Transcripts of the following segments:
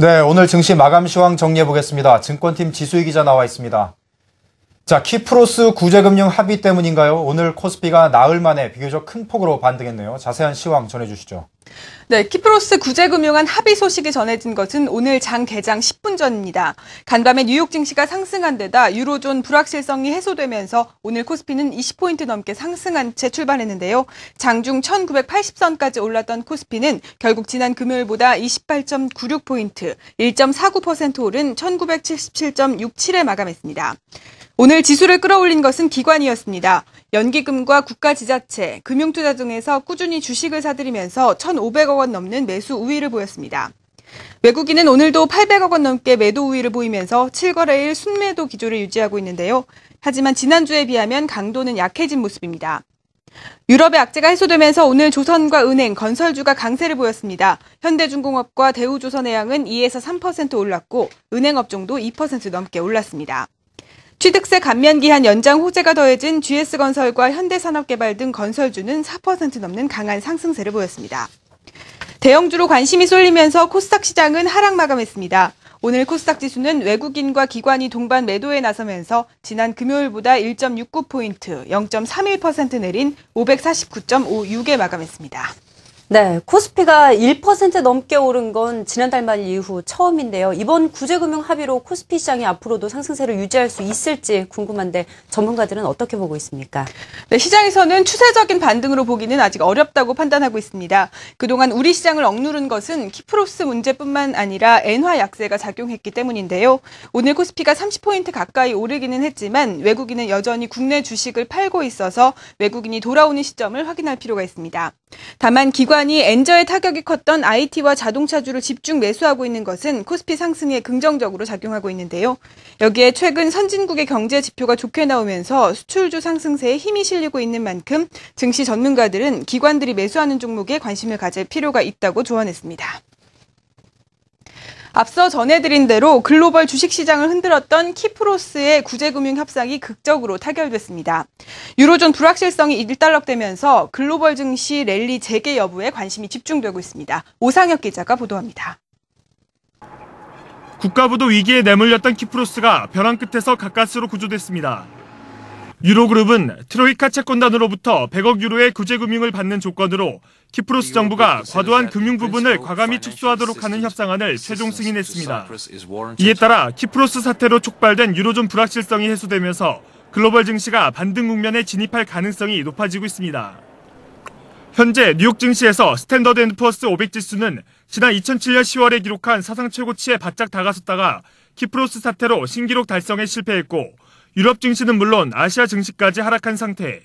네, 오늘 증시 마감 시황 정리해 보겠습니다. 증권팀 지수희 기자 나와 있습니다. 자, 키프로스 구제금융 합의 때문인가요? 오늘 코스피가 나흘 만에 비교적 큰 폭으로 반등했네요. 자세한 시황 전해주시죠. 네, 키프로스 구제금융안 합의 소식이 전해진 것은 오늘 장 개장 10분 전입니다. 간밤에 뉴욕 증시가 상승한 데다 유로존 불확실성이 해소되면서 오늘 코스피는 20포인트 넘게 상승한 채 출발했는데요. 장중 1980선까지 올랐던 코스피는 결국 지난 금요일보다 28.96포인트, 1.49% 오른 1977.67에 마감했습니다. 오늘 지수를 끌어올린 것은 기관이었습니다. 연기금과 국가지자체, 금융투자 등에서 꾸준히 주식을 사들이면서 1,500억 원 넘는 매수 우위를 보였습니다. 외국인은 오늘도 800억 원 넘게 매도 우위를 보이면서 7거래일 순매도 기조를 유지하고 있는데요. 하지만 지난주에 비하면 강도는 약해진 모습입니다. 유럽의 악재가 해소되면서 오늘 조선과 은행, 건설주가 강세를 보였습니다. 현대중공업과 대우조선해양은 2에서 3% 올랐고 은행업종도 2% 넘게 올랐습니다. 취득세 감면 기한 연장 호재가 더해진 GS건설과 현대산업개발 등 건설주는 4% 넘는 강한 상승세를 보였습니다. 대형주로 관심이 쏠리면서 코스닥 시장은 하락 마감했습니다. 오늘 코스닥 지수는 외국인과 기관이 동반 매도에 나서면서 지난 금요일보다 1.69포인트, 0.31% 내린 549.56에 마감했습니다. 네, 코스피가 1% 넘게 오른 건 지난달 말 이후 처음인데요. 이번 구제금융 합의로 코스피 시장이 앞으로도 상승세를 유지할 수 있을지 궁금한데 전문가들은 어떻게 보고 있습니까? 네, 시장에서는 추세적인 반등으로 보기는 아직 어렵다고 판단하고 있습니다. 그동안 우리 시장을 억누른 것은 키프로스 문제뿐만 아니라 엔화 약세가 작용했기 때문인데요. 오늘 코스피가 30포인트 가까이 오르기는 했지만 외국인은 여전히 국내 주식을 팔고 있어서 외국인이 돌아오는 시점을 확인할 필요가 있습니다. 다만 기관이 엔저의 타격이 컸던 IT와 자동차주를 집중 매수하고 있는 것은 코스피 상승에 긍정적으로 작용하고 있는데요. 여기에 최근 선진국의 경제 지표가 좋게 나오면서 수출주 상승세에 힘이 실리고 있는 만큼 증시 전문가들은 기관들이 매수하는 종목에 관심을 가질 필요가 있다고 조언했습니다. 앞서 전해드린 대로 글로벌 주식시장을 흔들었던 키프로스의 구제금융 협상이 극적으로 타결됐습니다. 유로존 불확실성이 일단락되면서 글로벌 증시 랠리 재개 여부에 관심이 집중되고 있습니다. 오상혁 기자가 보도합니다. 국가부도 위기에 내몰렸던 키프로스가 벼랑 끝에서 가까스로 구조됐습니다. 유로그룹은 트로이카 채권단으로부터 100억 유로의 구제금융을 받는 조건으로 키프로스 정부가 과도한 금융 부분을 과감히 축소하도록 하는 협상안을 최종 승인했습니다. 이에 따라 키프로스 사태로 촉발된 유로존 불확실성이 해소되면서 글로벌 증시가 반등 국면에 진입할 가능성이 높아지고 있습니다. 현재 뉴욕 증시에서 스탠더드 앤드 푸어스 500 지수는 지난 2007년 10월에 기록한 사상 최고치에 바짝 다가섰다가 키프로스 사태로 신기록 달성에 실패했고 유럽 증시는 물론 아시아 증시까지 하락한 상태.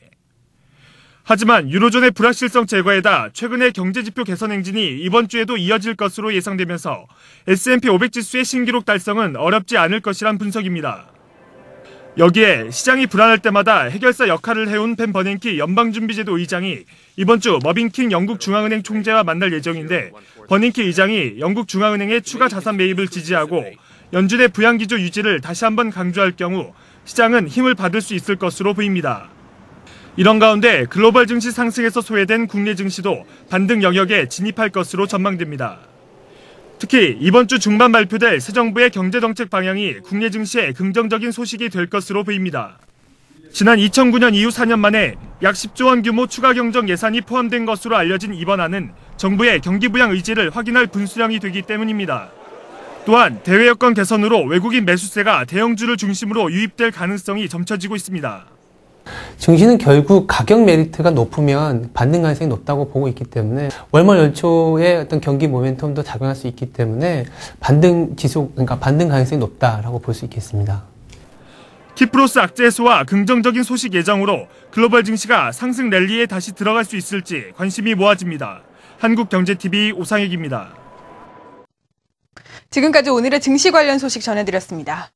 하지만 유로존의 불확실성 제거에다 최근의 경제지표 개선 행진이 이번 주에도 이어질 것으로 예상되면서 S&P 500 지수의 신기록 달성은 어렵지 않을 것이란 분석입니다. 여기에 시장이 불안할 때마다 해결사 역할을 해온 벤 버냉키 연방준비제도 의장이 이번 주 머빈 킹 영국 중앙은행 총재와 만날 예정인데 버냉키 의장이 영국 중앙은행의 추가 자산 매입을 지지하고 연준의 부양기조 유지를 다시 한번 강조할 경우 시장은 힘을 받을 수 있을 것으로 보입니다. 이런 가운데 글로벌 증시 상승에서 소외된 국내 증시도 반등 영역에 진입할 것으로 전망됩니다. 특히 이번 주 중반 발표될 새 정부의 경제정책 방향이 국내 증시에 긍정적인 소식이 될 것으로 보입니다. 지난 2009년 이후 4년 만에 약 10조 원 규모 추가 경정 예산이 포함된 것으로 알려진 이번 안은 정부의 경기 부양 의지를 확인할 분수령이 되기 때문입니다. 또한 대외 여건 개선으로 외국인 매수세가 대형주를 중심으로 유입될 가능성이 점쳐지고 있습니다. 증시는 결국 가격 메리트가 높으면 반등 가능성이 높다고 보고 있기 때문에 월말 연초에 어떤 경기 모멘텀도 작용할 수 있기 때문에 반등 가능성이 높다라고 볼 수 있겠습니다. 키프로스 악재 해소와 긍정적인 소식 예정으로 글로벌 증시가 상승 랠리에 다시 들어갈 수 있을지 관심이 모아집니다. 한국경제TV 오상혁입니다. 지금까지 오늘의 증시 관련 소식 전해드렸습니다.